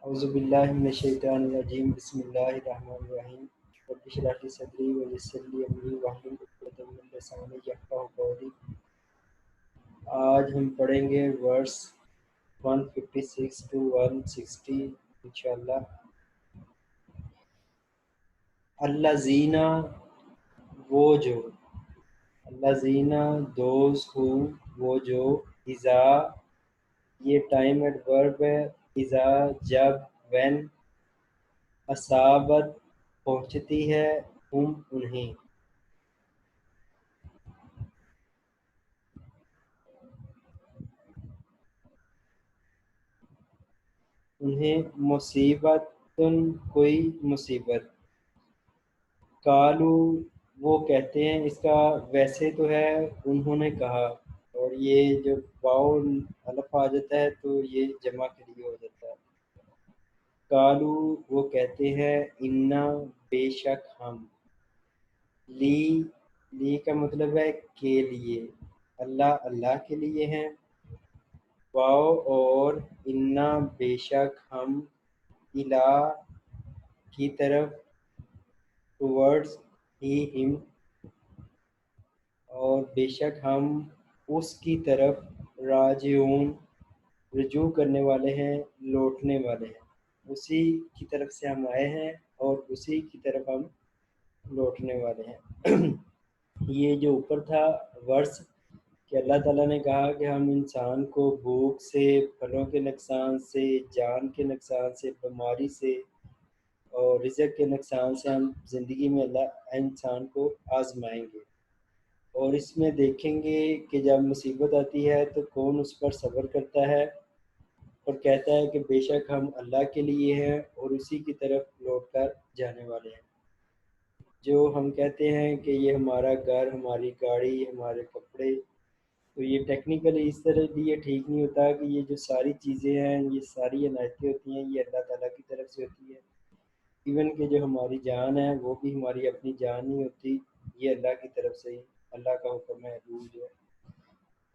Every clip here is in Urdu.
اعوذ باللہ من الشیطان الرجیم بسم اللہ الرحمن الرحیم رب اشرح لی صدری ویسر لی امری واحلل عقدۃ من لسانی یفقہوا قولی۔ آج ہم پڑھیں گے ورس 156 to 160 انشاءاللہ۔ الذین وہ جو، الذین دوز ہوں وہ جو، اذا یہ ٹائم ایڈورب ہے، اذا جب، when اصابت پہنچتی ہے، ہم انہیں، مصیبت کوئی مصیبت، قالو وہ کہتے ہیں، اس کا ویسے تو ہے انہوں نے کہا، اور یہ جو واؤ الف آ جاتا ہے تو یہ جمع کے لیے ہو جاتا ہے۔ قالو وہ کہتے ہیں، انا بے شک ہم، لی کا مطلب ہے کے لیے، اللہ کے لیے ہیں، واؤ اور انا بے شک ہم، الہ کی طرف، ٹورڈز ہی ہم، اور بے شک ہم اس کی طرف، راجعون رجوع کرنے والے ہیں، لوٹنے والے ہیں، اسی کی طرف سے ہم آئے ہیں اور اسی کی طرف ہم لوٹنے والے ہیں۔ یہ جو اوپر تھا ورس کہ اللہ تعالیٰ نے کہا کہ ہم انسان کو بھوک سے، پھلوں کے نقصان سے، جان کے نقصان سے، بیماری سے اور رزق کے نقصان سے ہم زندگی میں اللہ انسان کو آزمائیں گے، اور اس میں دیکھیں گے کہ جب مصیبت آتی ہے تو کون اس پر صبر کرتا ہے اور کہتا ہے کہ بے شک ہم اللہ کے لیے ہیں اور اسی کی طرف لوٹ کر جانے والے ہیں۔ جو ہم کہتے ہیں کہ یہ ہمارا گھر، ہماری گاڑی، ہمارے کپڑے، تو یہ ٹیکنیکلی اس طرح بھی یہ ٹھیک نہیں ہوتا کہ یہ جو ساری چیزیں ہیں، یہ ساری عنایتیں ہوتی ہیں، یہ اللہ تعالیٰ کی طرف سے ہوتی ہے۔ ایون کہ جو ہماری جان ہے وہ بھی ہماری اپنی جان نہیں ہوتی، یہ اللہ کی طرف سے ہی، اللہ کا حکم ہے، رول جو ہے۔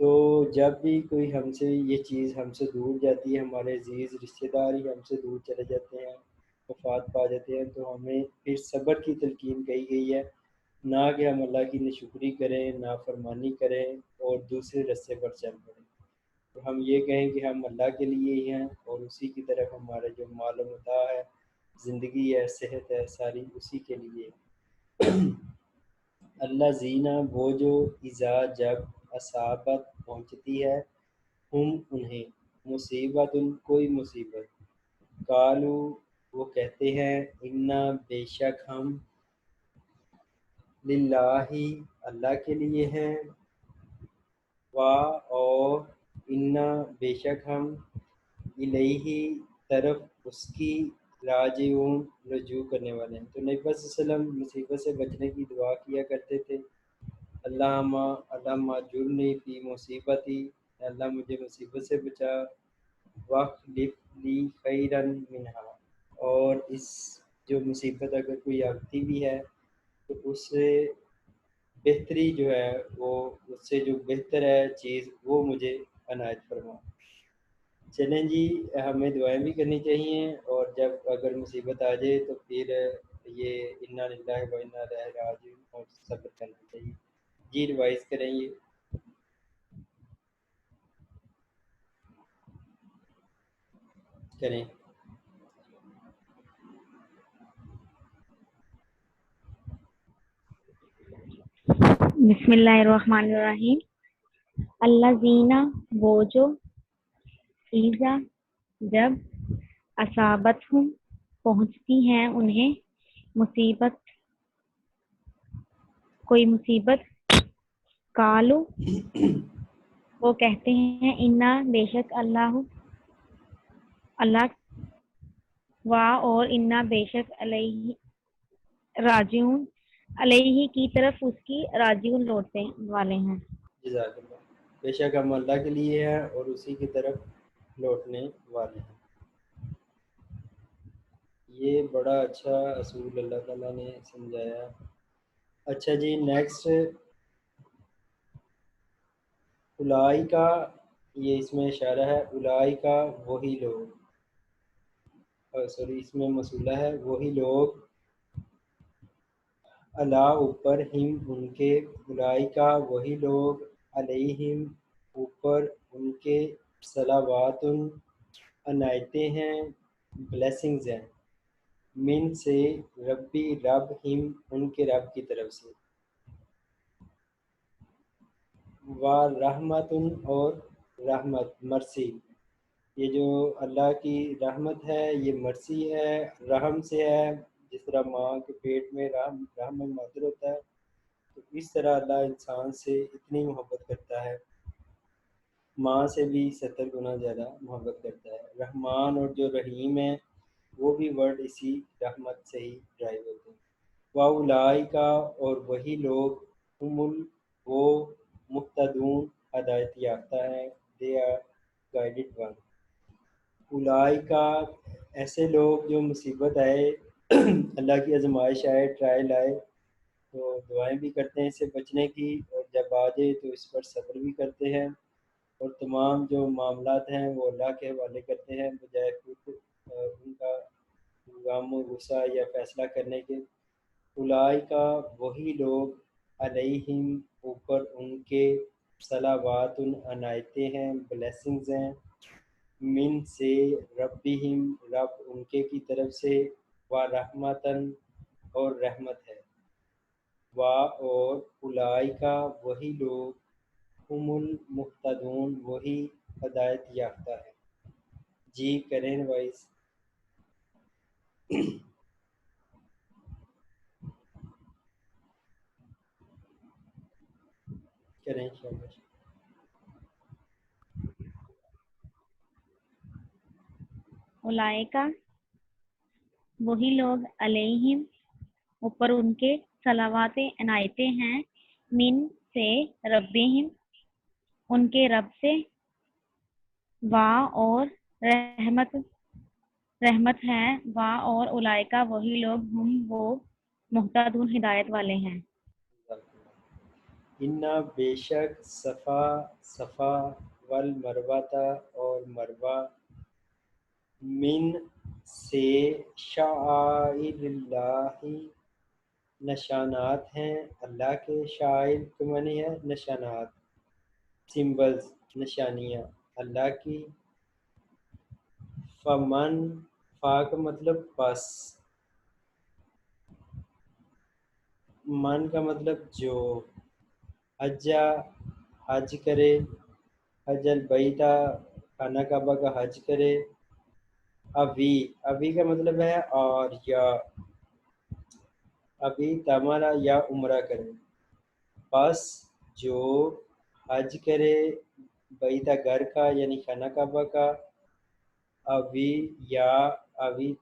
تو جب بھی کوئی ہم سے یہ چیز ہم سے دور جاتی ہے، ہمارے عزیز رشتہ دار ہی ہم سے دور چلے جاتے ہیں، وفات پا جاتے ہیں، تو ہمیں پھر صبر کی تلقین کہی گئی ہے، نہ کہ ہم اللہ کی ناشکری کریں، نافرمانی کریں اور دوسرے رستے پر چل پڑیں۔ تو ہم یہ کہیں کہ ہم اللہ کے لیے ہی ہیں اور اسی کی طرف ہمارا جو مال و متاع ہے، زندگی ہے، صحت ہے، ساری اسی کے لیے۔ اللہ زینہ وہ جو، اذا جب، اصابت پہنچتی ہے، ہم انہیں، مصیبت کوئی مصیبت، قالو وہ کہتے ہیں، انا بے شک ہم، للہ اللہ کے لیے ہیں، اور انا بے شک ہم، الیہ طرف اس کی، راجعون رجوع کرنے والے ہیں۔ تو نبی صلی اللہ علیہ وسلم مصیبت سے بچنے کی دعا کیا کرتے تھے، اللہم اجرنی فی مصیبتی، اللہ مجھے مصیبت سے بچا، واخلف لی خیرا منہا، اور اس جو مصیبت اگر کوئی آتی بھی ہے تو اس سے بہتری جو ہے، وہ اس سے جو بہتر ہے چیز وہ مجھے عنایت فرما۔ چلیں جی، ہمیں دعائیں بھی کرنی چاہیے، اور جب اگر مصیبت آ جائے تو پھر یہ انا للہ و انا الیہ راجعون اور صبر کرنا چاہیے۔ جی ریوائز کریں، یہ کریں۔ بسم اللہ الرحمن الرحیم۔ الذین وہ جو، اذا جب، اصابتہم پہنچتی ہیں انہیں، مصیبت کوئی مصیبت، قالو وہ کہتے ہیں، انا بے شک اللہ اور انا بے شک علیہ راجعون علیہ کی طرف اس کی، راجعون لوٹنے والے ہیں۔ جزاک اللہ۔ بے شک ہم اللہ کے لیے ہیں اور اسی کی طرف لوٹنے والے ہیں۔ یہ بڑا اچھا اصول اللہ تعالیٰ نے سمجھایا۔ اچھا جی، نیکسٹ الائی کا، یہ اس میں اشارہ ہے، الائی کا وہی لوگ، سوری اس میں مصولہ ہے، وہی لوگ اللہ اوپر ہم ان کے، اولئکا وہی لوگ، علیہم اوپر ان کے، صلوات عنایتیں ہیں، بلیسنگز ہیں، من سے، ربی رب ہم ان کے رب کی طرف سے، و رحمت اور رحمت مرسی، یہ جو اللہ کی رحمت ہے یہ مرسی ہے، رحم سے ہے، جس طرح ماں کے پیٹ میں رحم مادر ہوتا ہے، تو اس طرح اللہ انسان سے اتنی محبت کرتا ہے، ماں سے بھی 70 گنا زیادہ محبت کرتا ہے۔ رحمان اور جو رحیم ہے وہ بھی ورڈ اسی رحمت سے ہی ڈرائیو ہوتے ہیں۔ واولائکا اور وہی لوگ، ہم وہ، مہتدون ہدایت یافتہ ہیں، دے آر گائیڈڈ ون۔ اولائکا ایسے لوگ جو مصیبت آئے، اللہ کی آزمائش آئے، ٹرائل آئے تو دعائیں بھی کرتے ہیں اس سے بچنے کی، اور جب آ جائے تو اس پر صبر بھی کرتے ہیں، اور تمام جو معاملات ہیں وہ اللہ کے حوالے کرتے ہیں بجائے خود ان کا غم و غصہ یا فیصلہ کرنے کے۔ اولئکا وہی لوگ، علیہم اوپر ان کے، صلوات عنایتیں ہیں، بلیسنگز ہیں، من سے، ربہم رب ان کے کی طرف سے، و رحمتن اور رحمت ہے، و اور اولئکا وہی لوگ، ہم المہتدون وہی ہدایت یافتہ ہے۔ جی کریں وائز کریں شاباش۔ اولئکا وہی لوگ، علیہم اوپر ان کے، صلوات عنایتیں ہیں، من سے، ربہم ان کے رب سے، و اور رحمت ہے، و اور اولئکا وہی لوگ، ہم وہ، مہتدون ہدایت والے ہیں۔ انا بے شک، صفا والمروہ اور مروہ، من سے، شعائر اللہ نشانات ہیں اللہ کے، شاعر کے معنی ہے نشانات، سمبلز نشانیاں اللہ کی۔ فمن، فا کا مطلب پس، من کا مطلب جو، حجا حج کرے، حج البیتا خانہ کعبہ کا حج کرے، ابھی کا مطلب ہے اور یا، ابھی تمارا یا عمرہ کرے، پس جو حج کرے، بیتا گھر کا یعنی خانہ کعبہ کا، ابھی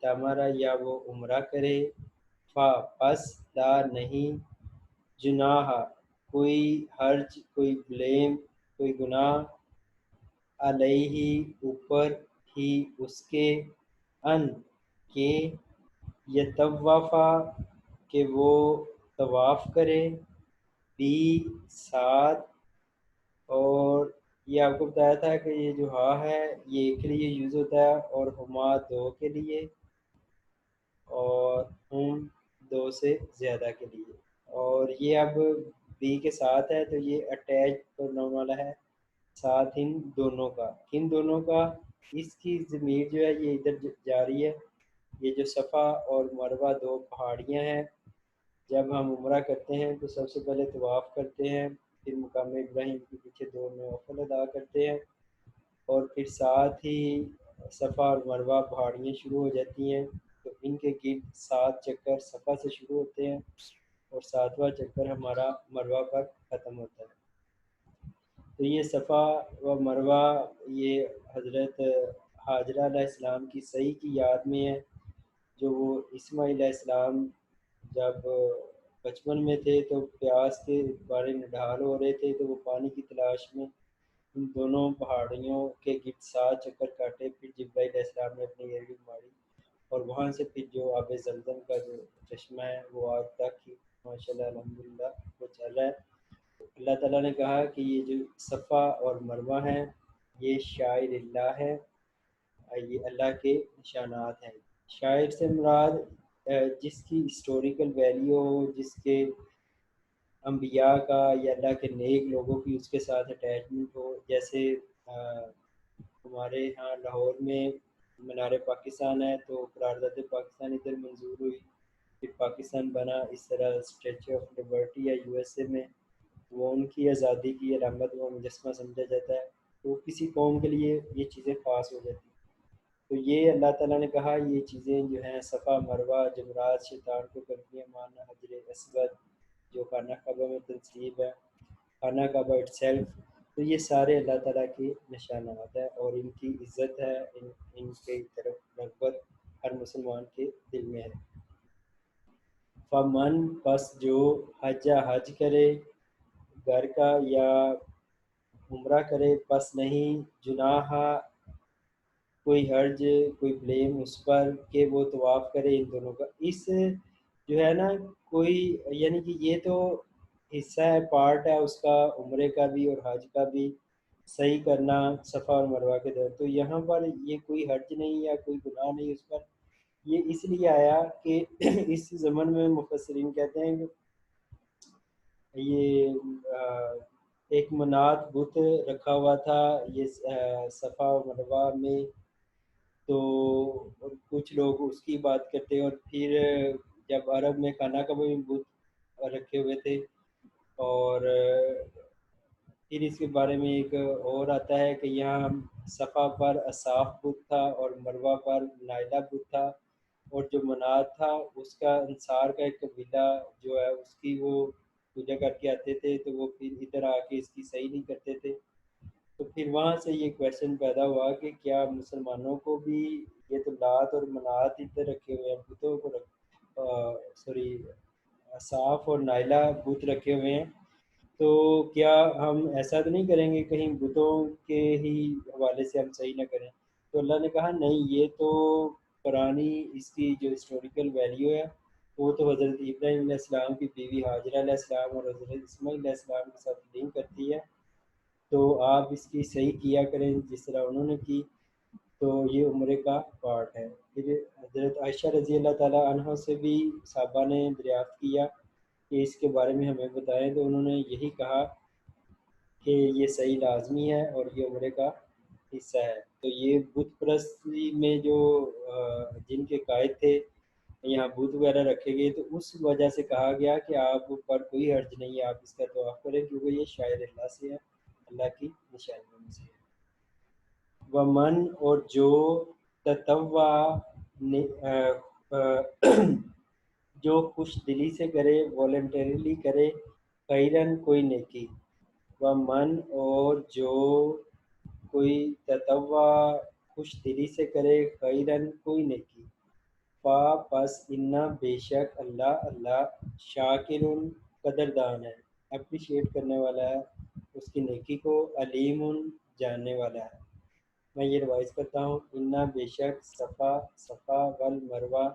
تمارا یا وہ عمرہ کرے، پس لا نہیں، جناح کوئی حرج، کوئی بلیم، کوئی گناہ، علیہ اوپر، ہی اس کے، ان کے، یطوفا کہ وہ طواف کرے، بھی ساتھ، اور یہ آپ کو بتایا تھا کہ یہ جو ہاں ہے یہ ایک کے لیے یوز ہوتا ہے اور ہما دو کے لیے، اور ہم دو سے زیادہ کے لیے، اور یہ اب بی کے ساتھ ہے تو یہ اٹیچ پروناؤن والا ہے، ساتھ ان دونوں کا، کن دونوں کا، اس کی ضمیر جو ہے یہ ادھر جا رہی ہے، یہ جو صفا اور مروہ دو پہاڑیاں ہیں، جب ہم عمرہ کرتے ہیں تو سب سے پہلے طواف کرتے ہیں، پھر مقام ابراہیم کے پیچھے 2 نوافل ادا کرتے ہیں، اور پھر ساتھ ہی صفا اور مروہ پہاڑیاں شروع ہو جاتی ہیں، تو ان کے گرد 7 چکر صفا سے شروع ہوتے ہیں اور 7واں چکر ہمارا مروہ پر ختم ہوتا ہے۔ تو یہ صفا و مروہ یہ حضرت حاجرہ علیہ السلام کی صحیح کی یاد میں ہے، جو وہ اسماعیل علیہ السلام جب بچپن میں تھے تو پیاس کے بارے میں ڈھال ہو رہے تھے تو وہ پانی کی تلاش میں ان دونوں پہاڑیوں کے گرد 7 چکر کاٹے، پھر جبرائیل علیہ السلام نے اپنی ایڑی ماری اور وہاں سے پھر جو آب زمزم کا جو چشمہ ہے وہ آج تک ہی ماشاءاللہ الحمدللہ وہ چل رہا ہے۔ اللہ تعالیٰ نے کہا کہ یہ جو صفا اور مروہ ہیں یہ شاعر اللہ ہے، یہ اللہ کے نشانات ہیں، شاعر سے مراد جس کی ہسٹوریکل ویلیو ہو، جس کے انبیاء کا یا اللہ کے نیک لوگوں کی اس کے ساتھ اٹیچمنٹ ہو. جیسے ہمارے ہاں لاہور میں مینار پاکستان ہے، تو قرارداد پاکستان ادھر منظور ہوئی، پھر پاکستان بنا. اس طرح اسٹیچو آف لبرٹی ہے یو ایس اے میں، وہ ان کی آزادی کی علامت، وہ مجسمہ سمجھا جاتا ہے. تو کسی قوم کے لیے یہ چیزیں خاص ہو جاتی ہیں. تو یہ اللہ تعالیٰ نے کہا یہ چیزیں جو ہیں صفا مروہ، جمرات، شیطان کو کنکریاں مارنا، حجر اسود جو خانہ کعبہ میں تنصیب ہے، خانہ کعبہ اٹ سیلف، تو یہ سارے اللہ تعالیٰ کے نشانات ہیں اور ان کی عزت ہے، ان کی طرف رغبت ہر مسلمان کے دل میں ہے. فمن پس جو حج کرے گھر کا یا عمرہ کرے، پس نہیں جناح کوئی حرج، کوئی بلیم اس پر کہ وہ طواف کرے ان دونوں کا. اس جو ہے نا کوئی، یعنی کہ یہ تو حصہ ہے، پارٹ ہے اس کا، عمرے کا بھی اور حج کا بھی صحیح کرنا صفا اور مروہ کے دور. تو یہاں پر یہ کوئی حرج نہیں یا کوئی گناہ نہیں اس پر. یہ اس لیے آیا کہ اس زمن میں مفسرین کہتے ہیں کہ یہ ایک منات بت رکھا ہوا تھا یہ صفا و مروہ میں، تو کچھ لوگ اس کی بات کرتے. اور پھر جب عرب میں خانہ کعبہ میں بت رکھے ہوئے تھے، اور پھر اس کے بارے میں ایک اور آتا ہے کہ یہاں صفا پر اصاف بت تھا اور مروہ پر نائلہ بت تھا، اور جو منات تھا اس کا انصار کا ایک قبیلہ جو ہے اس کی وہ پوجا کر کے آتے تھے، تو وہ پھر ادھر آ کے اس کی صحیح نہیں کرتے تھے. تو پھر وہاں سے یہ کویشچن پیدا ہوا کہ کیا مسلمانوں کو بھی، یہ تو لات اور منات ادھر رکھے ہوئے ہیں بتوں کو، سوری اصاف اور نائلہ بت رکھے ہوئے ہیں، تو کیا ہم ایسا تو نہیں کریں گے کہیں بتوں کے ہی حوالے سے ہم صحیح نہ کریں؟ تو اللہ نے کہا نہیں، یہ تو قرآنی اس کی جو ہسٹوریکل ویلیو ہے وہ تو حضرت ابراہیم علیہ السلام کی بیوی ہاجرہ علیہ السلام اور حضرت اسماعیل علیہ السلام کے ساتھ لنک کرتی ہے. تو آپ اس کی صحیح کیا کریں جس طرح انہوں نے کی. تو یہ عمرے کا پارٹ ہے. پھر حضرت عائشہ رضی اللہ تعالیٰ عنہ سے بھی صحابہ نے دریافت کیا کہ اس کے بارے میں ہمیں بتائیں، تو انہوں نے یہی کہا کہ یہ صحیح لازمی ہے اور یہ عمرے کا حصہ ہے. تو یہ بت پرستی میں جو جن کے قائد تھے یہاں بت وغیرہ رکھے گئے، تو اس وجہ سے کہا گیا کہ آپ پر کوئی حرج نہیں ہے، آپ اس کا طواف کریں کیونکہ یہ شاعر اللہ سے ہے، اللہ کی نشانیوں میں سے ہے. ومن اور جو تطوع جو خوش دلی سے کرے، والنٹریلی کرے، خیرن کوئی نیکی. ومن اور جو کوئی تطوع خوش دلی سے کرے، خیرن کوئی نیکی. فا پس انا بے شک اللہ شاکر قدردان ہے، اپریشیٹ کرنے والا ہے اس کی نیکی کو، علیم جاننے والا ہے. میں یہ روائز کرتا ہوں. انا بے شک صفا والمروہ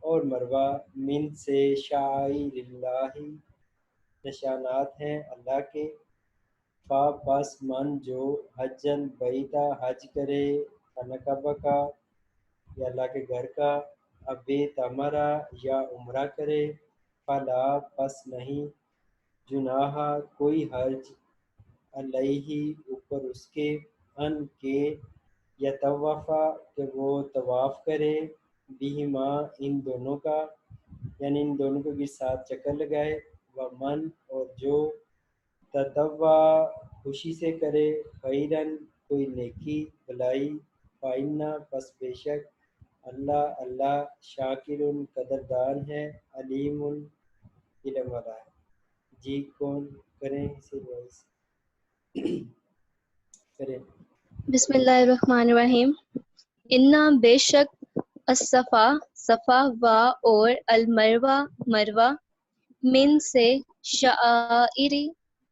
اور مروہ، من سے شعائر اللہ نشانات ہیں اللہ کے. فا پس من جو حجن بیتا حج کرے خانہ کعبہ کا یا اللہ کے گھر کا، ابے تمرا یا عمرہ کرے، فلا پس نہیں، جناح کوئی حرج، علیہ اوپر اس کے، ان کے یطوفا کہ وہ طواف کرے، بہما ان دونوں کا، یعنی ان دونوں کو بھی ساتھ چکر لگائے. ومن اور جو تطوع خوشی سے کرے، خیرن کوئی نیکی بھلائی، فائنہ پس بے شک اللہ شاکر قدردان ہے، علیم علم والا ہے. جی کون کریں اسے وائس کریں؟ بسم اللہ الرحمن الرحیم. انا بے شک الصفا صفا و اور المروہ مروہ، من سے شعائر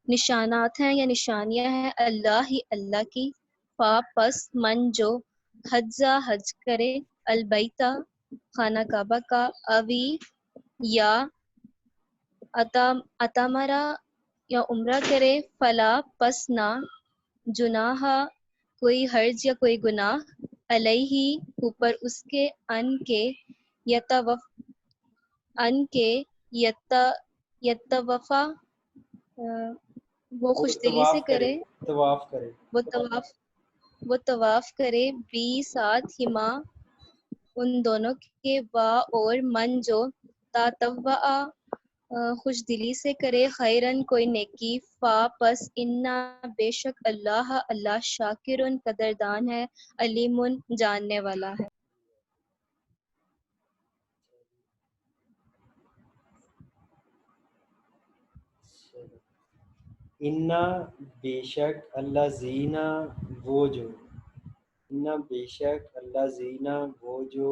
نشانات ہیں یا نشانیاں ہیں اللہ ہی اللہ کی. فا پس من جو حجا حج کرے، البیتا خانہ کعبہ کا، اوی یا اتمرا یا عمرہ کرے، فلا پس نہ، جناح کوئی حرج یا کوئی گناہ، علیہ اوپر اس کے ان کے یتوفا وہ خوش دلی سے کرے طواف کرے وہ طواف کرے بھی ساتھ ہما ان دونوں کے وا اور من جو تاتوا خوش دلی سے کرے خیرن کوئی نیکی فا پس انا بے شک اللہ شاکرن قدردان ہے علیم جاننے والا ہے. انا بے شک اللہ زینا وہ جو انا بے شک اللہ زینا وہ جو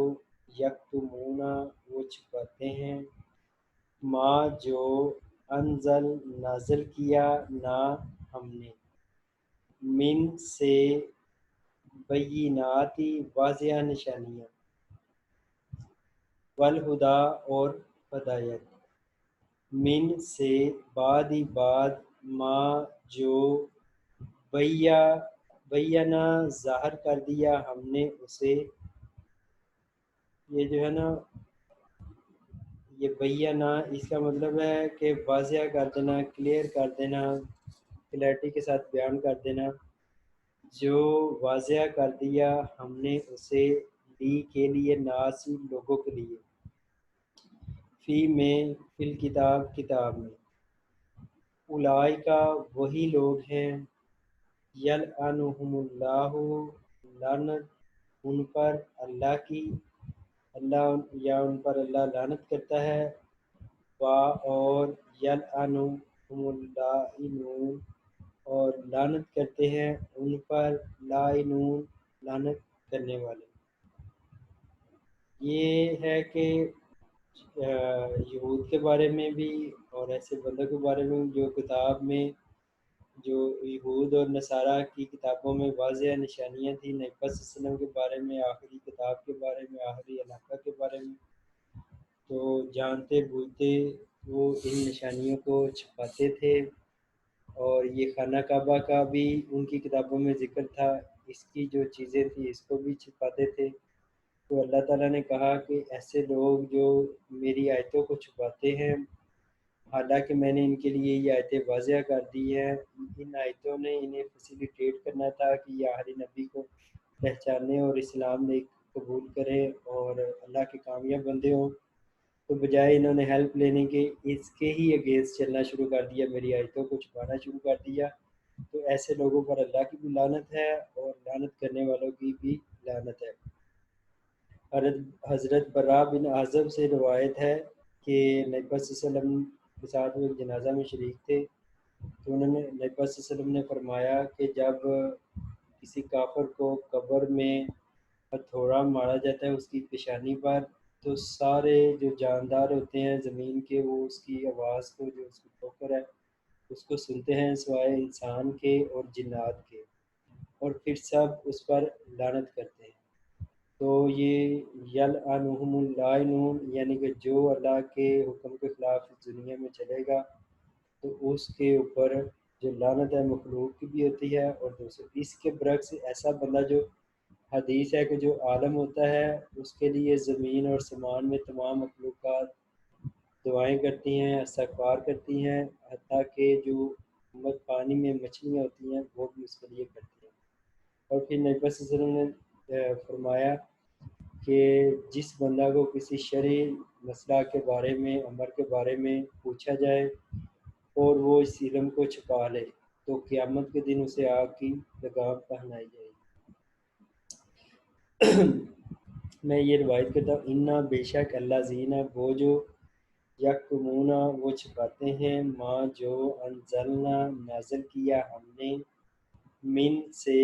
یکتمونا وہ چھپاتے ہیں ما جو انزل نازل کیا نہ ہم نے من سے بیناتی واضح نشانیاں والہدا اور ہدایت من سے بعد ما جو بینا ظاہر کر دیا ہم نے اسے. یہ جو ہے نا یہ بینا اس کا مطلب ہے کہ واضح کر دینا، کلیئر کر دینا، کلیئرٹی کے ساتھ بیان کر دینا. جو واضح کر دیا ہم نے اسے لی کے لیے ناسی لوگوں کے لیے فی میں فی الکتاب کتاب میں اولئکا وہی لوگ ہیں یلعنہم اللہ لعنت ان پر اللہ کی اللہ یا ان پر اللہ لعنت کرتا ہے اور یلعنہم اللائنون اور لعنت کرتے ہیں ان پر لائنون لعنت کرنے والے. یہ ہے کہ یہود کے بارے میں بھی اور ایسے بندوں کے بارے میں جو کتاب میں جو یہود اور نصارہ کی کتابوں میں واضح نشانیاں تھیں نبی صلی اللہ علیہ وسلم کے بارے میں، آخری کتاب کے بارے میں، آخری علاقہ کے بارے میں، تو جانتے بوجھتے وہ ان نشانیوں کو چھپاتے تھے. اور یہ خانہ کعبہ کا بھی ان کی کتابوں میں ذکر تھا، اس کی جو چیزیں تھیں اس کو بھی چھپاتے تھے. تو اللہ تعالیٰ نے کہا کہ ایسے لوگ جو میری آیتوں کو چھپاتے ہیں حالانکہ میں نے ان کے لیے یہ آیتیں واضح کر دی ہیں، ان آیتوں نے انہیں فیسیلیٹیٹ کرنا تھا کہ یہ آخری نبی کو پہچانے اور اسلام میں قبول کریں اور اللہ کے کامیاب بندے ہوں. تو بجائے انہوں نے ہیلپ لینے کے اس کے ہی اگینسٹ چلنا شروع کر دیا، میری آیتوں کو چھپانا شروع کر دیا. تو ایسے لوگوں پر اللہ کی بھی لعنت ہے اور لعنت کرنے والوں کی بھی لعنت ہے. حضرت براء بن عازب سے روایت ہے کہ نبی صلی اللہ علیہ وسلم کے ساتھ وہ جنازہ میں شریک تھے، تو انہوں نے نبی صلی اللہ علیہ وسلم نے فرمایا کہ جب کسی کافر کو قبر میں ہتھوڑا مارا جاتا ہے اس کی پیشانی پر، تو سارے جو جاندار ہوتے ہیں زمین کے وہ اس کی آواز کو، جو اس کی ٹھوکر ہے اس کو سنتے ہیں سوائے انسان کے اور جنات کے، اور پھر سب اس پر لعنت کرتے ہیں. تو یہ یلعنہم اللائنون یعنی کہ جو اللہ کے حکم کے خلاف اس دنیا میں چلے گا تو اس کے اوپر جو لعنت ہے مخلوق کی بھی ہوتی ہے اور دوسرے. اس کے برعکس ایسا بندہ جو حدیث ہے کہ جو عالم ہوتا ہے اس کے لیے زمین اور سمان میں تمام مخلوقات دعائیں کرتی ہیں، استغفار کرتی ہیں، حتیٰ کہ جو پانی میں مچھلیاں ہوتی ہیں وہ بھی اس کے لیے کرتی ہیں. اور پھر نبی صلی اللہ علیہ وسلم نے فرمایا کہ جس بندہ کو کسی شرعی مسئلہ کے بارے میں، امر کے بارے میں پوچھا جائے اور وہ اس علم کو چھپا لے تو قیامت کے دن اسے آگ کی لگام پہنائی جائے گی. میں یہ روایت کرتا ہوں، انا بے شک اللہ زینہ وہ جو یکتمونا وہ چھپاتے ہیں ما جو انزلنا نازل کیا ہم نے من سے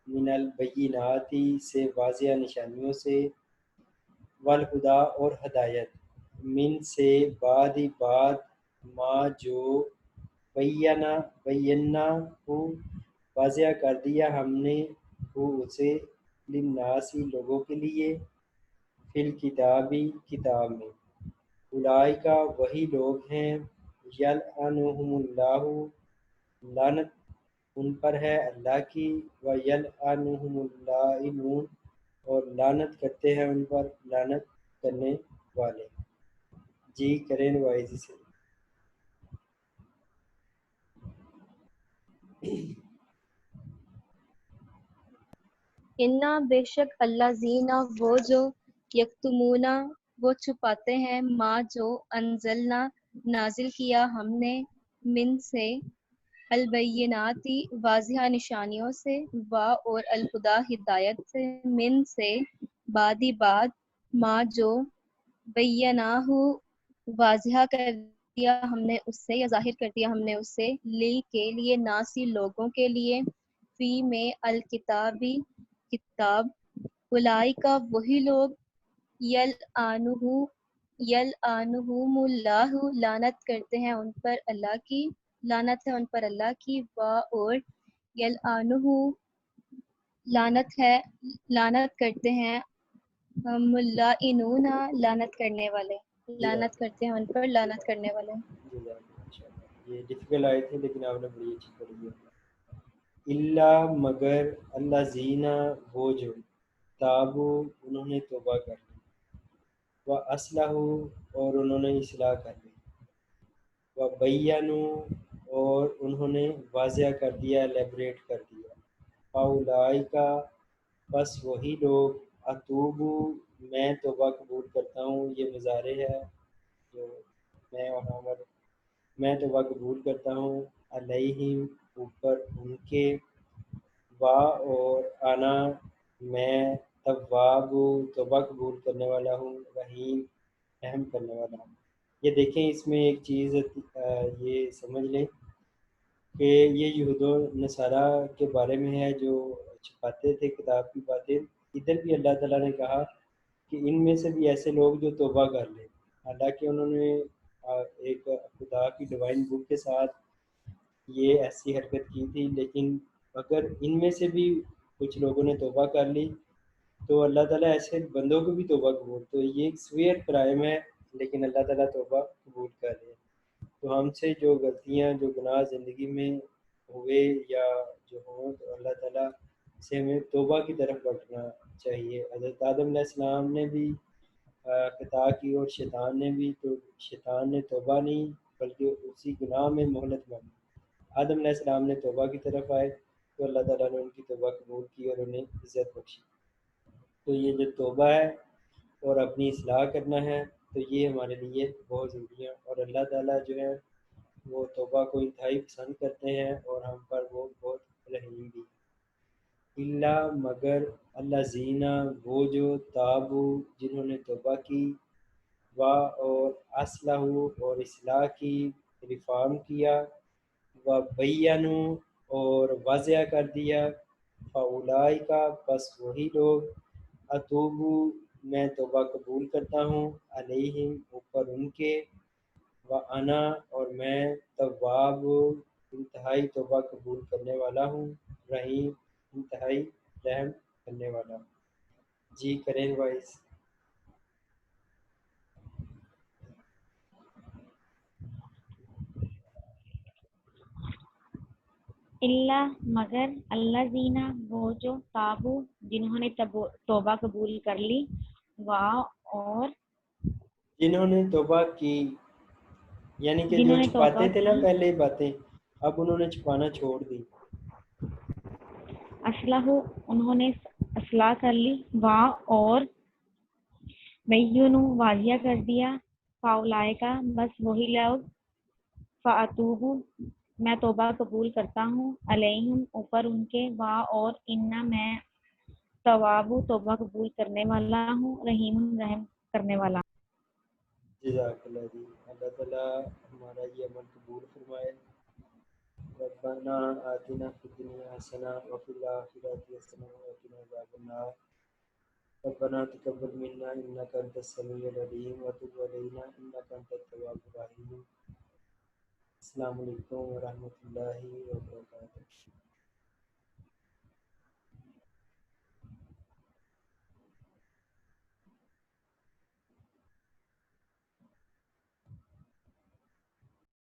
من البیناتی سے واضح نشانیوں سے والہدا اور ہدایت من سے بعد ما جو بینا کو واضح کر دیا ہم نے وہ اسے للناسی لوگوں کے لیے فی الکتابی کتاب میں اولئکا وہی لوگ ہیں یلعنہم اللہ لعنت ان پر ہے اللہ کی ویلعنہم اللائنون اور لعنت کرتے ہیں ان پر لعنت کرنے والے. جی کریں وائز سے. انا بے شک اللہ زینا وہ جو یکتمونا وہ چھپاتے ہیں ما جو انزلنا نازل کیا ہم نے من سے البیناتی واضح نشانیوں سے اور الہدا ہدایت سے من سے بعدی بعد ما جو بیناہ واضح کر دیا ہم نے اس سے یا ظاہر کر دیا ہم نے اس سے لی کے لیے ناسی لوگوں کے لیے فی میں الکتابی کتاب الائی کا وہی لوگ یلعنہم اللہ لعنت کرتے ہیں ان پر اللہ کی لعنت ہے ان پر اللہ کی اور یلعنہ لعنت کرتے ہیں ملائنون لعنت کرنے والے لعنت کرتے ہیں ان پر لعنت کرنے والے. یہ ڈیفیکلٹ آئے تھے لیکن آپ نے بڑی اچھی پڑھی ہے. اللہ مگر اللہ زینا وہ جو تابو انہوں نے توبہ کر لی و اصلح اور انہوں نے اصلاح کر لی و بینو اور انہوں نے واضح کر دیا لیبریٹ کر دیا فاولائکا بس وہی لوگ اتوبو میں توبہ قبول کرتا ہوں. یہ مضارع ہے جو میں اور عمر میں توبہ قبول کرتا ہوں علیہم اوپر ان کے وا اور انا میں تواب توبہ قبول کرنے والا ہوں رحیم رحم کرنے والا ہوں. یہ دیکھیں اس میں ایک چیز یہ سمجھ لیں کہ یہ یہود و نصارہ کے بارے میں ہے جو چھپاتے تھے کتاب کی باتیں. ادھر بھی اللہ تعالیٰ نے کہا کہ ان میں سے بھی ایسے لوگ جو توبہ کر لیں حالانکہ انہوں نے ایک خدا کی ڈیوائن بک کے ساتھ یہ ایسی حرکت کی تھی لیکن اگر ان میں سے بھی کچھ لوگوں نے توبہ کر لی تو اللہ تعالیٰ ایسے بندوں کو بھی توبہ قبول. تو یہ ایک سویئر کرائم ہے لیکن اللہ تعالیٰ توبہ قبول کر رہے ہیں. تو ہم سے جو غلطیاں جو گناہ زندگی میں ہوئے یا جو ہوں تو اللہ تعالیٰ سے ہمیں توبہ کی طرف بڑھنا چاہیے. حضرت آدم علیہ السلام نے بھی خطا کی اور شیطان نے بھی. تو شیطان نے توبہ نہیں بلکہ اسی گناہ میں مہلت مانگی. آدم علیہ السلام نے توبہ کی طرف آئے تو اللہ تعالیٰ نے ان کی توبہ قبول کی اور انہیں عزت بخشی. تو یہ جو توبہ ہے اور اپنی اصلاح کرنا ہے تو یہ ہمارے لیے بہت ضروری ہے اور اللہ تعالیٰ جو ہے وہ توبہ کو انتہائی پسند کرتے ہیں اور ہم پر وہ بہت رحیم بھی. اللہ مگر اللہ زینہ وہ جو تابو جنہوں نے توبہ کی وا اور اصلح اور اصلاح کی ریفارم کیا و بینو اور واضح کر دیا فاولائکا بس وہی لوگ اتوبو میں توبہ قبول کرتا ہوں علیہم اوپر ان کے و انا اور میں تواب انتہائی توبہ قبول کرنے والا ہوں رحیم انتہائی رحم کرنے والا ہوں. جی کریں وائز. اللہ مگر اللہ زینا وہ جو تابو جنہوں نے توبہ قبول کر لی وا اور جنہوں نے توبہ کی یعنی کہ جنہوں جو نے توبہ چھپاتے تھے نا کی پہلے باتیں اب انہوں نے چھپانا چھوڑ دی. اصلاح انہوں نے اصلاح کر لی وا اور بینو واضح کر دیا فاولائکا بس وہی لوگ فاتوبو میں توبہ قبول کرتا ہوں علیہم اوپر ان کے وا اور انا میں توابو توبہ قبول کرنے والا ہوں رحیم رحم کرنے والا. جزاک اللہ جی. اللہ تعالیٰ ہمارا یہ عمل قبول فرمائے. ربنا آتنا فی الدنیا حسنہ وفی الآخرۃ حسنہ وقنا عذاب النار. ربنا تقبل منا انک انت السمیع العلیم وتب علینا انک انت التواب الرحیم. السلام علیکم ورحمۃ اللہ وبرکاتہ.